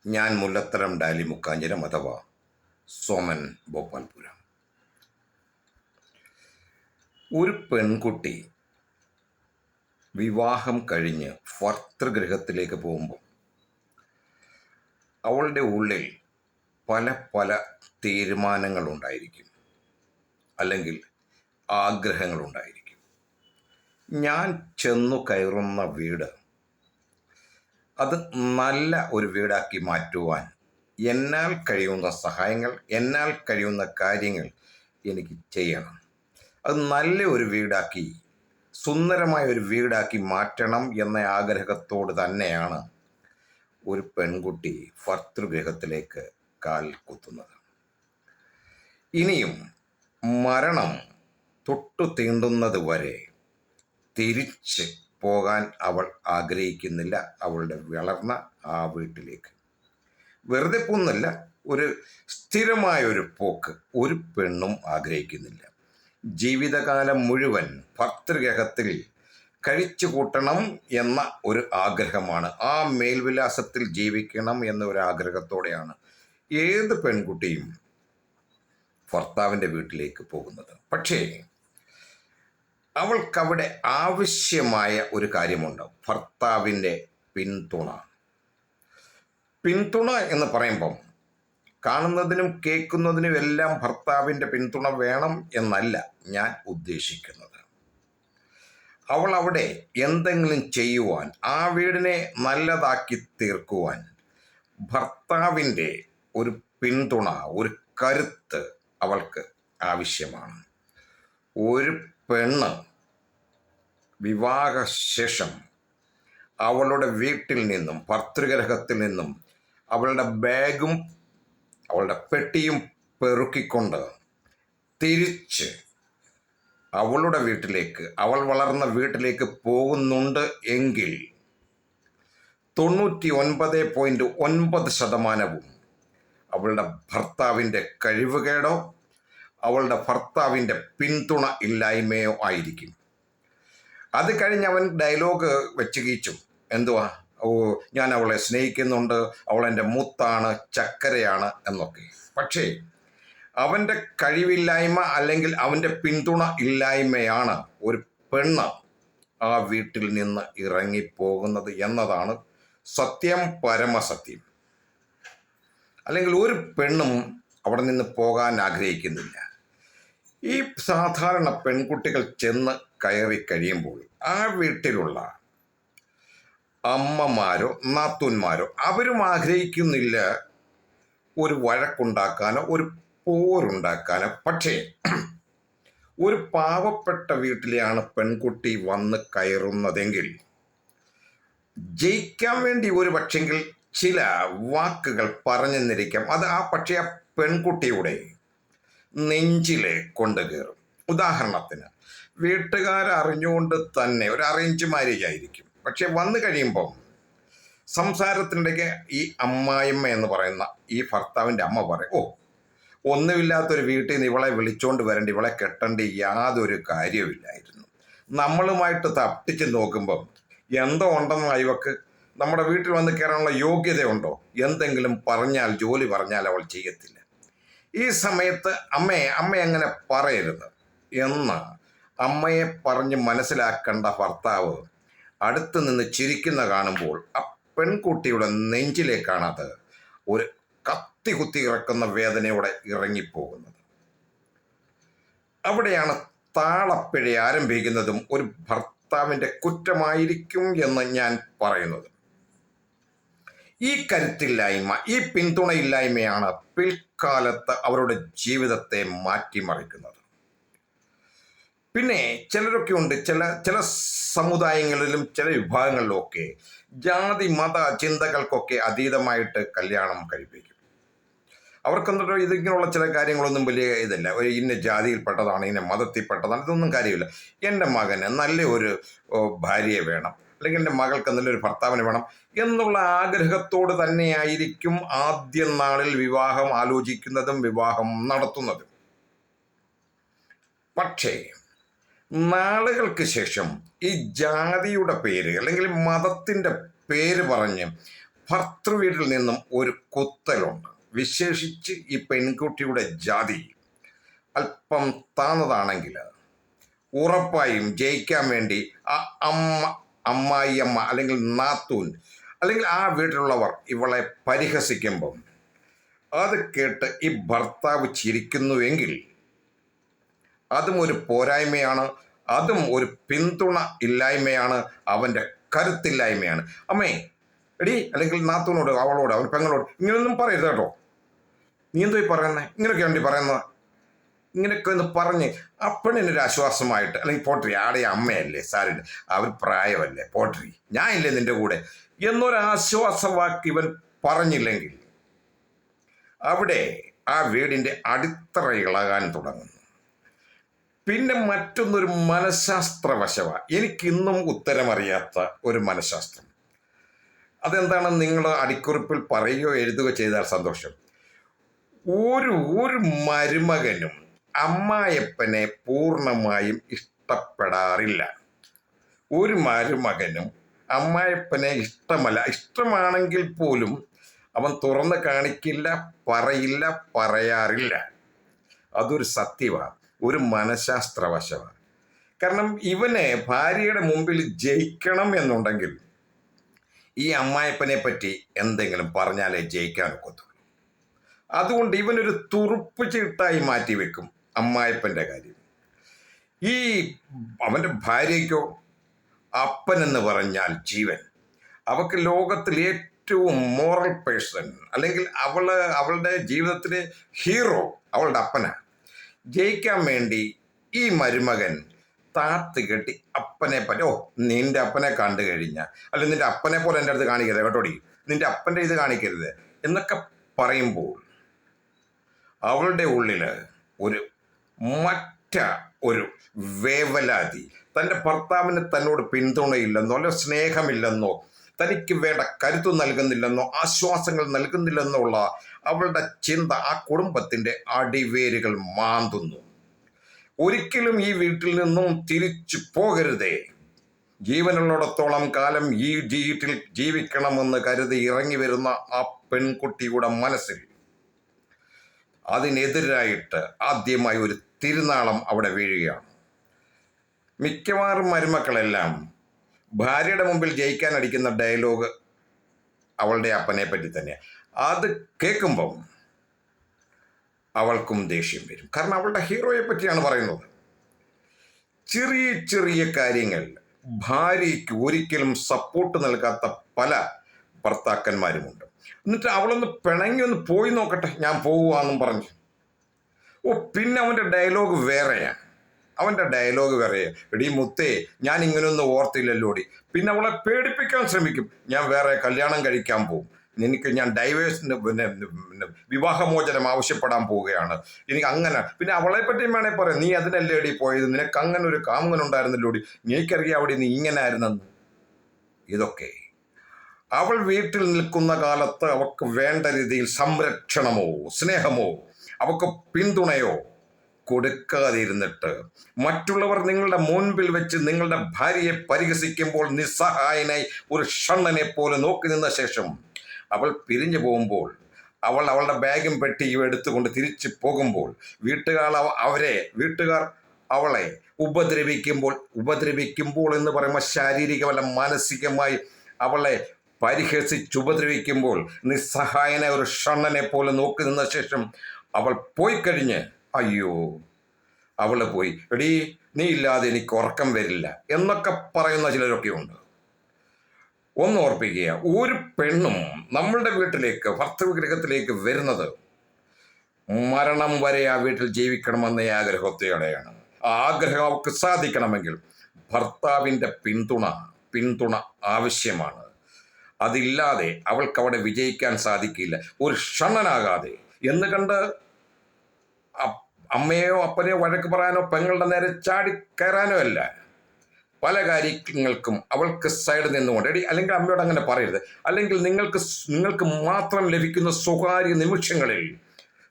ഞാൻ മുല്ലത്തരം ഡാലി മുക്കാഞ്ഞിരം അഥവാ സോമൻ ഭോപ്പാൽപുരം. ഒരു പെൺകുട്ടി വിവാഹം കഴിഞ്ഞ് ഭർതൃഗൃഹത്തിലേക്ക് പോകുമ്പോൾ അവളുടെ ഉള്ളിൽ പല പല തീരുമാനങ്ങളുണ്ടായിരിക്കും, അല്ലെങ്കിൽ ആഗ്രഹങ്ങളുണ്ടായിരിക്കും. ഞാൻ ചെന്നു കയറുന്ന വീട് അത് നല്ല ഒരു വീടാക്കി മാറ്റുവാൻ എന്നാൽ കഴിയുന്ന സഹായങ്ങൾ, എന്നാൽ കഴിയുന്ന കാര്യങ്ങൾ എനിക്ക് ചെയ്യണം. അത് നല്ല ഒരു വീടാക്കി, സുന്ദരമായ ഒരു വീടാക്കി മാറ്റണം എന്ന ആഗ്രഹത്തോട് തന്നെയാണ് ഒരു പെൺകുട്ടി ഭർതൃഗൃഹത്തിലേക്ക് കാൽ കുത്തുന്നത്. ഇനിയും മരണം തൊട്ടു തീണ്ടുന്നത് വരെ തിരിച്ച് പോകാൻ അവൾ ആഗ്രഹിക്കുന്നില്ല അവളുടെ വളർന്ന ആ വീട്ടിലേക്ക്. വെറുതെ പോകുന്നില്ല, ഒരു സ്ഥിരമായ ഒരു പോക്ക് ഒരു പെണ്ണും ആഗ്രഹിക്കുന്നില്ല. ജീവിതകാലം മുഴുവൻ ഭർതൃഗൃഹത്തിൽ കഴിച്ചു കൂട്ടണം എന്ന ഒരു ആഗ്രഹമാണ്, ആ മേൽവിലാസത്തിൽ ജീവിക്കണം എന്ന ഒരു ആഗ്രഹത്തോടെയാണ് ഏത് പെൺകുട്ടിയും ഭർത്താവിൻ്റെ വീട്ടിലേക്ക് പോകുന്നത്. പക്ഷേ അവൾക്കവിടെ ആവശ്യമായ ഒരു കാര്യമുണ്ട്, ഭർത്താവിൻ്റെ പിന്തുണ. പിന്തുണ എന്ന് പറയുമ്പം കാണുന്നതിനും കേൾക്കുന്നതിനും എല്ലാം ഭർത്താവിൻ്റെ പിന്തുണ വേണം എന്നല്ല ഞാൻ ഉദ്ദേശിക്കുന്നത്. അവൾ അവിടെ എന്തെങ്കിലും ചെയ്യുവാൻ, ആ വീടിനെ നല്ലതാക്കി തീർക്കുവാൻ ഭർത്താവിൻ്റെ ഒരു പിന്തുണ, ഒരു കരുത്ത് അവൾക്ക് ആവശ്യമാണ്. ഒരു പെണ്ണ് വിവാഹശേഷം അവളുടെ വീട്ടിൽ നിന്നും, ഭർതൃഗൃഹത്തിൽ നിന്നും അവളുടെ ബാഗും അവളുടെ പെട്ടിയും പെറുക്കിക്കൊണ്ട് തിരിച്ച് അവളുടെ വീട്ടിലേക്ക്, അവൾ വളർന്ന വീട്ടിലേക്ക് പോകുന്നുണ്ട് എങ്കിൽ 99.9% അവളുടെ ഭർത്താവിൻ്റെ കഴിവുകേടോ അവളുടെ ഭർത്താവിൻ്റെ പിന്തുണ ഇല്ലായ്മയോ ആയിരിക്കും. അത് കഴിഞ്ഞ് അവൻ ഡയലോഗ് വെച്ച് കീച്ചും, എന്തുവാ, ഓ ഞാൻ അവളെ സ്നേഹിക്കുന്നുണ്ട്, അവളെൻ്റെ മുത്താണ്, ചക്കരയാണ് എന്നൊക്കെ. പക്ഷേ അവൻ്റെ കഴിവില്ലായ്മ അല്ലെങ്കിൽ അവൻ്റെ പിന്തുണ ഇല്ലായ്മയാണ് ഒരു പെണ്ണ് ആ വീട്ടിൽ നിന്ന് ഇറങ്ങിപ്പോകുന്നത് എന്നതാണ് സത്യം, പരമസത്യം. അല്ലെങ്കിൽ ഒരു പെണ്ണും അവിടെ നിന്ന് പോകാൻ ആഗ്രഹിക്കുന്നില്ല. ഈ സാധാരണ പെൺകുട്ടികൾ ചെന്ന് കയറി കഴിയുമ്പോൾ ആ വീട്ടിലുള്ള അമ്മമാരോ നാത്തൂന്മാരോ അവരും ആഗ്രഹിക്കുന്നില്ല ഒരു വഴക്കുണ്ടാക്കാനോ ഒരു പോരുണ്ടാക്കാനോ. പക്ഷേ ഒരു പാവപ്പെട്ട വീട്ടിലെയാണ് പെൺകുട്ടി വന്ന് കയറുന്നതെങ്കിൽ ജയിക്കാൻ വേണ്ടി ഒരു പക്ഷെങ്കിൽ ചില വാക്കുകൾ പറഞ്ഞെന്നിരിക്കാം. അത് പക്ഷേ ആ പെൺകുട്ടിയുടെ നെഞ്ചിലെ കൊണ്ട് കയറും. ഉദാഹരണത്തിന് വീട്ടുകാരറിഞ്ഞുകൊണ്ട് തന്നെ ഒരു അറേഞ്ച് മാരേജ് ആയിരിക്കും, പക്ഷെ വന്നു കഴിയുമ്പോൾ സംസാരത്തിനിടയ്ക്ക് ഈ അമ്മായിമ്മ എന്ന് പറയുന്ന ഈ ഭർത്താവിൻ്റെ അമ്മ പറയും, ഓ ഒന്നുമില്ലാത്തൊരു വീട്ടിൽ നിന്ന് ഇവളെ വിളിച്ചോണ്ട് വരേണ്ട, ഇവളെ കെട്ടേണ്ട യാതൊരു കാര്യവുമില്ലായിരുന്നു. നമ്മളുമായിട്ട് തട്ടിച്ച് നോക്കുമ്പം എന്തോ ഉണ്ടെന്ന ഇവക്ക് നമ്മുടെ വീട്ടിൽ വന്ന് കയറാനുള്ള യോഗ്യതയുണ്ടോ, എന്തെങ്കിലും പറഞ്ഞാൽ, ജോലി പറഞ്ഞാൽ അവൾ ചെയ്യത്തില്ല. ഈ സമയത്ത് അമ്മ അങ്ങനെ പറയരുത് എന്ന് അമ്മയെ പറഞ്ഞ് മനസ്സിലാക്കേണ്ട ഭർത്താവ് അടുത്ത് നിന്ന് ചിരിക്കുന്ന കാണുമ്പോൾ ആ പെൺകുട്ടിയുടെ നെഞ്ചിലേക്കാണ് അത് ഒരു കത്തി കുത്തി ഇറക്കുന്ന വേദനയോടെ ഇറങ്ങിപ്പോകുന്നത്. അവിടെയാണ് താളപ്പിഴ ആരംഭിക്കുന്നതും ഒരു ഭർത്താവിൻ്റെ കുറ്റമായിരിക്കും എന്ന് ഞാൻ പറയുന്നത്. ഈ കരുത്തില്ലായ്മ, ഈ പിന്തുണയില്ലായ്മയാണ് പിൽക്കാലത്ത് അവരുടെ ജീവിതത്തെ മാറ്റിമറിക്കുന്നത്. പിന്നെ ചിലരൊക്കെ ഉണ്ട്, ചില സമുദായങ്ങളിലും ചില വിഭാഗങ്ങളിലുമൊക്കെ ജാതി മത ചിന്തകൾക്കൊക്കെ അതീതമായിട്ട് കല്യാണം കഴിപ്പിക്കും. അവർക്കെന്തോ ഇതിങ്ങനെയുള്ള ചില കാര്യങ്ങളൊന്നും വലിയ ഇതില്ല. ഒരു ഇന്ന ജാതിയിൽപ്പെട്ടതാണ്, ഇന്ന മതത്തിൽപ്പെട്ടതാണ്, ഇതൊന്നും കാര്യമില്ല. എൻ്റെ മകന് നല്ല ഒരു ഭാര്യയെ വേണം, അല്ലെങ്കിൽ എൻ്റെ മകൾക്ക് നല്ലൊരു ഭർത്താവിനെ വേണം എന്നുള്ള ആഗ്രഹത്തോട് തന്നെയായിരിക്കും ആദ്യ നാളിൽ വിവാഹം ആലോചിക്കുന്നതും വിവാഹം നടത്തുന്നതും. പക്ഷേ നാളുകൾക്ക് ശേഷം ഈ ജാതിയുടെ പേര് അല്ലെങ്കിൽ മതത്തിൻ്റെ പേര് പറഞ്ഞ് ഭർത്തൃ വീട്ടിൽ നിന്നും ഒരു കുത്തലുണ്ട്. വിശേഷിച്ച് ഈ പെൺകുട്ടിയുടെ ജാതി അല്പം താന്നതാണെങ്കിൽ ഉറപ്പായും ജയിക്കാൻ വേണ്ടി ആ അമ്മായിയമ്മ അല്ലെങ്കിൽ നാത്തൂൻ അല്ലെങ്കിൽ ആ വീട്ടിലുള്ളവർ ഇവളെ പരിഹസിക്കുമ്പം അത് കേട്ട് ഈ ഭർത്താവ് ചിരിക്കുന്നുവെങ്കിൽ അതും ഒരു പോരായ്മയാണ്, അതും ഒരു പിന്തുണ ഇല്ലായ്മയാണ്, അവൻ്റെ കരുത്തില്ലായ്മയാണ്. അമ്മേ, എടി അല്ലെങ്കിൽ നാത്തൂനോട്, അവളോട്, അവൻ പെങ്ങളോട് ഇങ്ങനെയൊന്നും പറയരുത് കേട്ടോ. നീ എന്തോ ഈ പറയുന്നത്? ഇങ്ങനെയൊക്കെ വേണ്ടി പറയുന്നത്. ഇങ്ങനെയൊക്കെ ഒന്ന് പറഞ്ഞ് ആ പെണ്ണിനൊരു ആശ്വാസമായിട്ട്, അല്ലെങ്കിൽ പോട്രി ആടെ അമ്മയല്ലേ, സാരില്ല, അവർ പ്രായമല്ലേ, പോട്രി ഞാൻ ഇല്ലേ നിൻ്റെ കൂടെ എന്നൊരാശ്വാസവാക്ക് ഇവൻ പറഞ്ഞില്ലെങ്കിൽ അവിടെ ആ വീടിൻ്റെ അടിത്തറ ഇളകാൻ തുടങ്ങുന്നു. പിന്നെ മറ്റൊന്നൊരു മനഃശാസ്ത്രവശമാണ്. എനിക്കിന്നും ഉത്തരമറിയാത്ത ഒരു മനഃശാസ്ത്രം. അതെന്താണെന്ന് നിങ്ങൾ അടിക്കുറിപ്പിൽ പറയുകയോ എഴുതുകയോ ചെയ്താൽ സന്തോഷം. ഒരു മരുമകനും അമ്മായപ്പനെ പൂർണ്ണമായും ഇഷ്ടപ്പെടാറില്ല. ഒരു മരുമകനും അമ്മായപ്പനെ ഇഷ്ടമല്ല. ഇഷ്ടമാണെങ്കിൽ പോലും അവൻ തുറന്ന് കാണിക്കില്ല, പറയില്ല, പറയാറില്ല. അതൊരു സത്യമാണ്, ഒരു മനഃശാസ്ത്രവശമാണ്. കാരണം ഇവന് ഭാര്യയുടെ മുമ്പിൽ ജയിക്കണം എന്നുണ്ടെങ്കിൽ ഈ അമ്മായപ്പനെ പറ്റി എന്തെങ്കിലും പറഞ്ഞാലേ ജയിക്കാൻ ഒക്കത്തുള്ളൂ. അതുകൊണ്ട് ഇവനൊരു തുറുപ്പ് ചീട്ടായി മാറ്റി വെക്കും അമ്മായപ്പൻ്റെ കാര്യം. ഈ അവൻ്റെ ഭാര്യയ്ക്കോ അപ്പനെന്ന് പറഞ്ഞാൽ ജീവൻ. അവൾക്ക് ലോകത്തിൽ ഏറ്റവും മോറൽ പേഴ്സൺ അല്ലെങ്കിൽ അവളുടെ ജീവിതത്തിലെ ഹീറോ അവളുടെ അപ്പനാണ്. ജയിക്കാൻ വേണ്ടി ഈ മരുമകൻ താത്ത് കെട്ടി അപ്പനെ പറ്റി, നിന്റെ അപ്പനെ കണ്ടു കഴിഞ്ഞാൽ, അല്ലെങ്കിൽ നിന്റെ അപ്പനെ പോലെ എൻ്റെ അടുത്ത് കാണിക്കരുത് കേട്ടോടി, നിന്റെ അപ്പൻ്റെ ഇത് കാണിക്കരുത് എന്നൊക്കെ പറയുമ്പോൾ അവളുടെ ഉള്ളിൽ ഒരു വേവലാതി, തൻ്റെ ഭർത്താവിന് തന്നോട് പിന്തുണയില്ലെന്നോ അല്ലോ സ്നേഹമില്ലെന്നോ തനിക്ക് വേണ്ട കരുത്ത് നൽകുന്നില്ലെന്നോ ആശ്വാസങ്ങൾ നൽകുന്നില്ലെന്നോ ഉള്ള അവളുടെ ചിന്ത ആ കുടുംബത്തിൻ്റെ അടിവേരുകൾ മാന്തുന്നു. ഒരിക്കലും ഈ വീട്ടിൽ നിന്നും തിരിച്ചു പോകരുതേ, ജീവനുള്ളിടത്തോളം കാലം ഈ വീട്ടിൽ ജീവിക്കണമെന്ന് കരുതി ഇറങ്ങി വരുന്ന ആ പെൺകുട്ടിയുടെ മനസ്സിൽ അതിനെതിരായിട്ട് ആദ്യമായി ഒരു തിരുനാളം അവിടെ വീഴുകയാണ്. മിക്കവാറും മരുമക്കളെല്ലാം ഭാര്യയുടെ മുമ്പിൽ ജയിക്കാൻ അടിക്കുന്ന ഡയലോഗ് അവളുടെ അപ്പനെ പറ്റി തന്നെയാണ്. അത് കേൾക്കുമ്പം അവൾക്കും ദേഷ്യം വരും. കാരണം അവളുടെ ഹീറോയെ പറ്റിയാണ് പറയുന്നത്. ചെറിയ ചെറിയ കാര്യങ്ങൾ ഭാര്യയ്ക്ക് ഒരിക്കലും സപ്പോർട്ട് നൽകാത്ത പല ഭർത്താക്കന്മാരുമുണ്ട്. എന്നിട്ട് അവളൊന്ന് പിണങ്ങി ഒന്ന് പോയി നോക്കട്ടെ, ഞാൻ പോവുകയെന്നും പറഞ്ഞു. പിന്നെ അവൻ്റെ ഡയലോഗ് വേറെയാണ്. എടീ മുത്തേ, ഞാൻ ഇങ്ങനെയൊന്നും ഓർത്തില്ലല്ലോടി. പിന്നെ അവളെ പേടിപ്പിക്കാൻ ശ്രമിക്കും. ഞാൻ വേറെ കല്യാണം കഴിക്കാൻ പോകും, എനിക്ക് ഞാൻ ഡൈവേഴ്സിന് വിവാഹമോചനം ആവശ്യപ്പെടാൻ പോവുകയാണ്, എനിക്ക് അങ്ങനെ. പിന്നെ അവളെ പറ്റിയും വേണേൽ പറയാം, നീ അതിനല്ലേ എടി പോയത്, നിനക്ക് അങ്ങനെ ഒരു കാമുകനുണ്ടായിരുന്നല്ലോടി, എനിക്കറിയാം അവിടെ നീ ഇങ്ങനെ ആയിരുന്നെന്ന്. ഇതൊക്കെ അവൾ വീട്ടിൽ നിൽക്കുന്ന കാലത്ത് അവൾക്ക് വേണ്ട രീതിയിൽ സംരക്ഷണമോ സ്നേഹമോ അവൾക്ക് പിന്തുണയോ കൊടുക്കാതിരുന്നിട്ട് മറ്റുള്ളവർ നിങ്ങളുടെ മുൻപിൽ വെച്ച് നിങ്ങളുടെ ഭാര്യയെ പരിഹസിക്കുമ്പോൾ നിസ്സഹായനായി ഒരു ഷണ്ണനെ പോലെ നോക്കി നിന്ന ശേഷം അവൾ പിരിഞ്ഞു പോകുമ്പോൾ, അവളുടെ ബാഗും പെട്ടിയും എടുത്തുകൊണ്ട് തിരിച്ചു പോകുമ്പോൾ വീട്ടുകാർ അവളെ ഉപദ്രവിക്കുമ്പോൾ എന്ന് പറയുമ്പോൾ ശാരീരികമല്ല മാനസികമായി അവളെ പരിഹസിച്ചുപദ്രവിക്കുമ്പോൾ നിസ്സഹായനായ ഒരു ഷണ്ണനെ പോലെ നോക്കി നിന്ന ശേഷം അവൾ പോയി കഴിഞ്ഞ്, അയ്യോ അവള് പോയി, എടീ നീ ഇല്ലാതെ എനിക്ക് ഉറക്കം വരില്ല എന്നൊക്കെ പറയുന്ന ചിലരൊക്കെ ഉണ്ട്. ഒന്ന് ഓർപ്പിക്കുക, ഒരു പെണ്ണും നമ്മളുടെ വീട്ടിലേക്ക് ഭർത്തൃഗൃഹത്തിലേക്ക് വരുന്നത് മരണം വരെ ആ വീട്ടിൽ ജീവിക്കണമെന്ന ആഗ്രഹത്തോടെയാണ്. ആ ആഗ്രഹം അവൾക്ക് സാധിക്കണമെങ്കിൽ ഭർത്താവിൻ്റെ പിന്തുണ ആവശ്യമാണ്. അതില്ലാതെ അവൾക്ക് അവിടെ വിജയിക്കാൻ സാധിക്കില്ല. ഒരു ഷണ്ണനാകാതെ എന്ന് കണ്ട് അമ്മയോ അപ്പനെയോ വഴക്ക് പറയാനോ പെങ്ങളുടെ നേരെ ചാടി കയറാനോ അല്ല. പല കാര്യങ്ങൾക്കും അവൾക്ക് സൈഡ് നിന്നുകൊണ്ട് അല്ലെങ്കിൽ അമ്മയോട് അങ്ങനെ പറയരുത്, അല്ലെങ്കിൽ നിങ്ങൾക്ക് മാത്രം ലഭിക്കുന്ന സ്വകാര്യ നിമിഷങ്ങളിൽ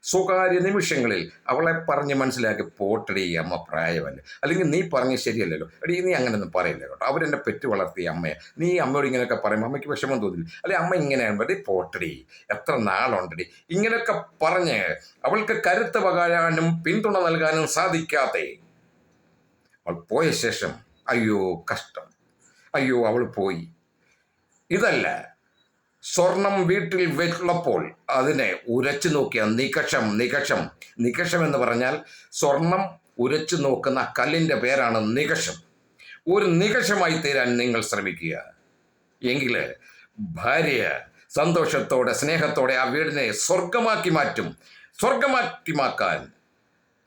സ്വകാര്യ നിമിഷങ്ങളിൽ അവളെ പറഞ്ഞ് മനസ്സിലാക്കി പോട്ടടി അമ്മ പ്രായമല്ല, അല്ലെങ്കിൽ നീ പറഞ്ഞ് ശരിയല്ലല്ലോ, എടി നീ അങ്ങനെയൊന്നും പറയില്ല കേട്ടോ, അവരെന്നെ പെറ്റ് വളർത്തിയ അമ്മയെ, നീ അമ്മയോട് ഇങ്ങനെയൊക്കെ പറയുമ്പോൾ അമ്മയ്ക്ക് വിഷമം തോന്നില്ല, അല്ലെ അമ്മ ഇങ്ങനെയാണ് പറ്റി പോട്ടടി, എത്ര നാളുണ്ടടി, ഇങ്ങനെയൊക്കെ പറഞ്ഞ് അവൾക്ക് കരുത്ത് പകരാനും പിന്തുണ നൽകാനും സാധിക്കാതെ അവൾ പോയ ശേഷം അയ്യോ കഷ്ടം, അയ്യോ അവൾ പോയി. ഇതല്ല, സ്വർണം വീട്ടിൽ വെള്ളപ്പോൾ അതിനെ ഉരച്ചു നോക്കിയ നികഷം എന്ന് പറഞ്ഞാൽ സ്വർണം ഉരച്ചു നോക്കുന്ന കല്ലിൻ്റെ പേരാണ് നികഷം. ഒരു നികഷമായി തീരാൻ നിങ്ങൾ ശ്രമിക്കുക. എങ്കിൽ ഭാര്യ സന്തോഷത്തോടെ സ്നേഹത്തോടെ ആ വീടിനെ സ്വർഗമാക്കി മാറ്റും.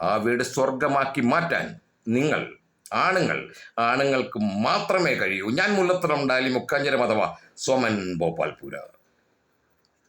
ആ വീട് സ്വർഗമാക്കി മാറ്റാൻ ആണുങ്ങൾക്ക് മാത്രമേ കഴിയൂ. ഞാൻ മുല്ലത്തറ ഉണ്ടായാലും മുക്കാഞ്ചിരം അഥവാ സോമൻ ഭോപ്പാൽപുര.